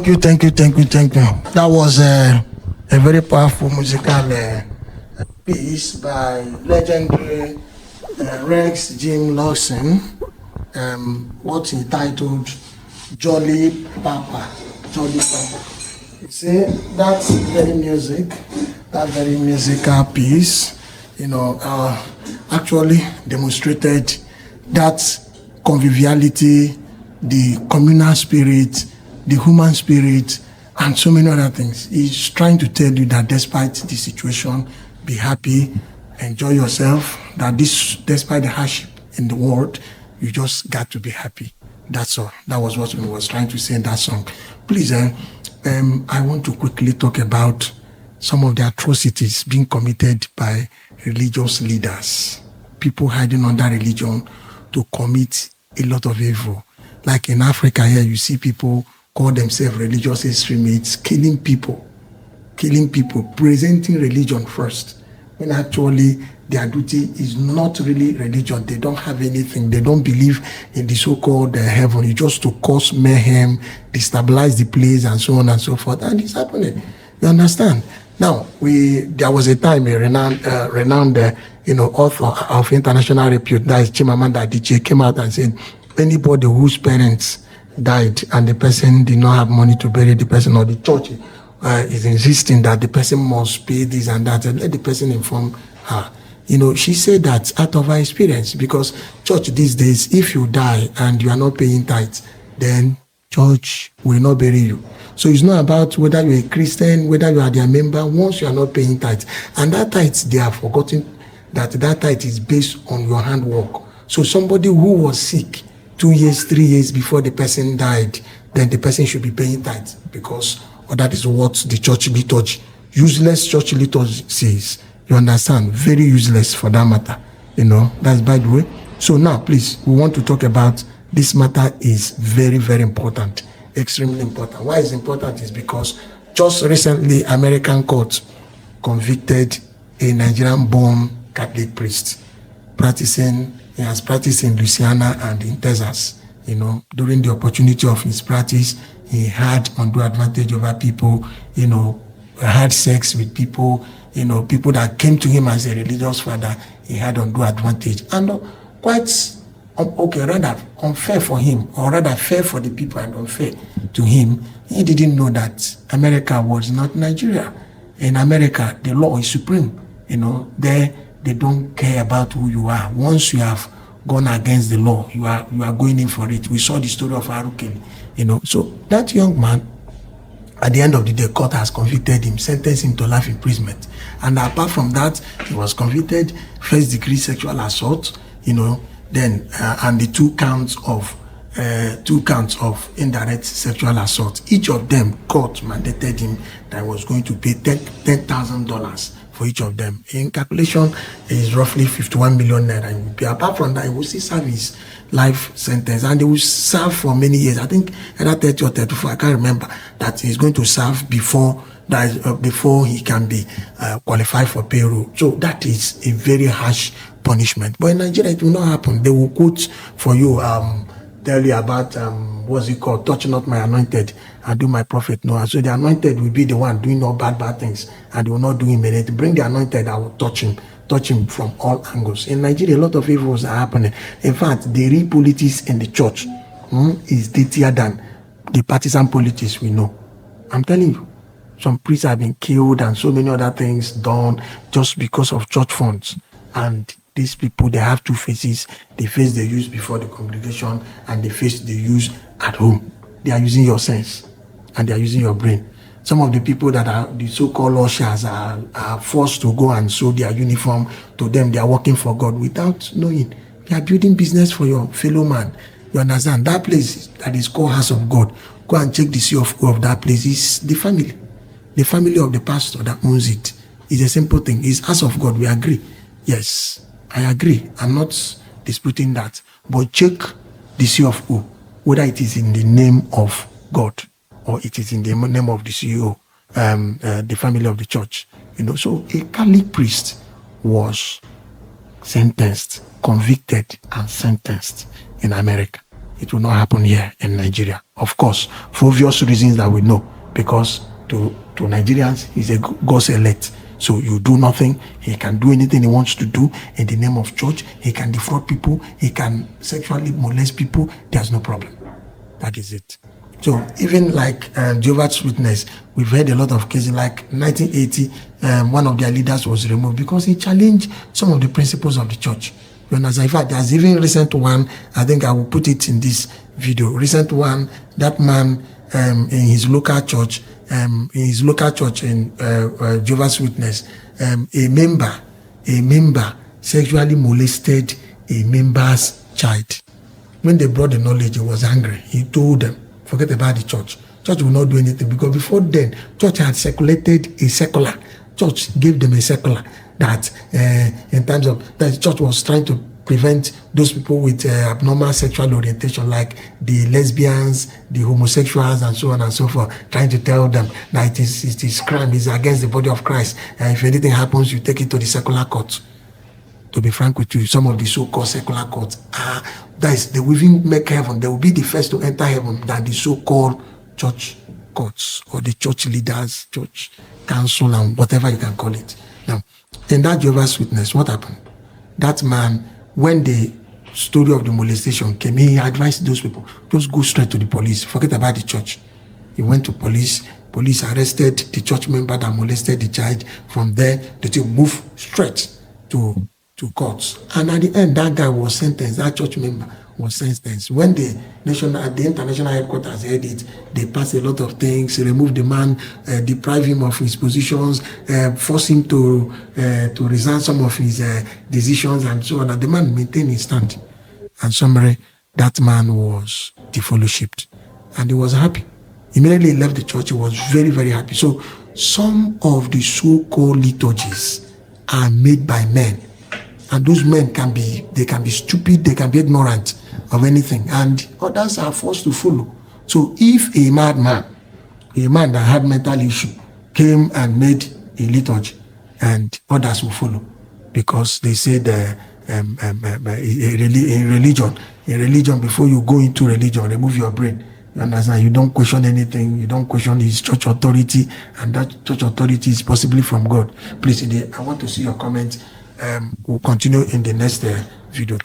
Thank you. That was a very powerful musical piece by legendary Rex Jim Lawson. What he titled Jolly Papa. You see, that very musical piece, actually demonstrated that conviviality, the communal spirit, the human spirit, and so many other things. He's trying to tell you that despite the situation, be happy, enjoy yourself, that despite the hardship in the world, you just got to be happy. That's all. That was what he was trying to say in that song. Please, I want to quickly talk about some of the atrocities being committed by religious leaders, people hiding under religion to commit a lot of evil. Like in Africa here, you see people call themselves religious extremists, killing people, presenting religion first, when actually their duty is not really religion. They don't have anything. They don't believe in the so-called heaven. It's just to cause mayhem, destabilize the place, and so on and so forth. And it's happening. You understand? Now, there was a time a renowned author of international repute, that is Chimamanda Adichie, came out and said, anybody whose parents died and the person did not have money to bury the person, or the church is insisting that the person must pay this and that, and let the person inform her. She said that out of her experience, because church these days, if you die and you are not paying tithes, then church will not bury you. So it's not about whether you're a Christian, whether you are their member, once you are not paying tithes. And that tithes, they have forgotten that tithe is based on your handwork. So somebody who was sick 2 years, 3 years before the person died, then the person should be paying tithes, because that is what the church liturgy, useless church liturgy says. You understand? Very useless for that matter. That's by the way. So now, please, we want to talk about this matter. Is very, very important, extremely important. Why it's important is because just recently, American court convicted a Nigerian-born Catholic priest He has practiced in Louisiana and in Texas. During the opportunity of his practice, he had undue advantage over people, had sex with people, people that came to him as a religious father. He had undue advantage. And rather unfair for him, or rather fair for the people and unfair to him. He didn't know that America was not Nigeria. In America, the law is supreme. There they don't care about who you are. Once you have gone against the law, you are going in for it. We saw the story of Arukeli, So that young man, at the end of the day, court has convicted him, sentenced him to life imprisonment. And apart from that, he was convicted first-degree sexual assault, then and the two counts of indirect sexual assault. Each of them, court mandated him that he was going to pay $10,000 for each of them. In calculation, is roughly 51 million naira. Apart from that, he will still serve his life sentence, and he will serve for many years. I think either 30 or 34, I can't remember, that he's going to serve before he can be qualified for payroll. So that is a very harsh punishment. But in Nigeria, it will not happen. They will quote for you, tell you about what's it called, touch not my anointed and do my prophet no. So the anointed will be the one doing all bad things, and they will not do him anything. Bring the anointed, I will touch him from all angles. In Nigeria, a lot of evils are happening. In fact, the real politics in the church is dirtier than the partisan politics we know. I'm telling you, some priests have been killed and so many other things done just because of church funds. And these people, they have two faces. The face they use before the congregation and the face they use at home. They are using your sense and they are using your brain. Some of the people that are the so-called ushers are forced to go and sew their uniform. To them, they are working for God without knowing. They are building business for your fellow man. You understand? That place that is called House of God, go and check the CFO of that place. It's the family. The family of the pastor that owns it. It's a simple thing. It's House of God. We agree. Yes, I agree. I'm not disputing that. But check the CFO, whether it is in the name of God or it is in the name of the CEO, the family of the church. So a Catholic priest was convicted and sentenced in America. it will not happen here in Nigeria. Of course, for obvious reasons that we know, because to Nigerians, he's a God's elect. So you do nothing, he can do anything he wants to do in the name of church. He can defraud people, he can sexually molest people. There's no problem. That is it. So even like Jehovah's Witness, we've heard a lot of cases. Like 1980, one of their leaders was removed because he challenged some of the principles of the church. In fact, there's even recent one, I think I will put it in this video. Recent one, that man in his local church, in Jehovah's Witness, a member sexually molested a member's child. When they brought the knowledge, he was angry. He told them, forget about the church. Church will not do anything, because before then, church had circulated a secular. Church gave them a secular that in terms of that, church was trying to prevent those people with abnormal sexual orientation, like the lesbians, the homosexuals, and so on and so forth, trying to tell them that it is crime, it's against the body of Christ. If anything happens, you take it to the secular court. To be frank with you, some of the so-called secular courts they will even make heaven. They will be the first to enter heaven than the so-called church courts or the church leaders, church council, and whatever you can call it. Now, in that Jehovah's Witness, what happened? That man, when the story of the molestation came, he advised those people, just go straight to the police, forget about the church. He went to police arrested the church member that molested the child. From there, they moved straight to courts. And at the end, that guy was sentenced, that church member was sentenced. When the international headquarters heard it, they passed a lot of things, removed the man, deprive him of his positions, force him to resign some of his decisions and so on. And the man maintained his stand. And summary, that man was defellowshipped. And he was happy. Immediately he left the church, he was very, very happy. So some of the so-called liturgies are made by men. And those men can be stupid, they can be ignorant of anything, and others are forced to follow. So if a madman, a man that had mental issue, came and made a liturgy, and others will follow, because they said in religion, before you go into religion, remove your brain. You understand? You don't question anything. You don't question his church authority, and that church authority is possibly from God. Please, I want to see your comments. We'll continue in the next video.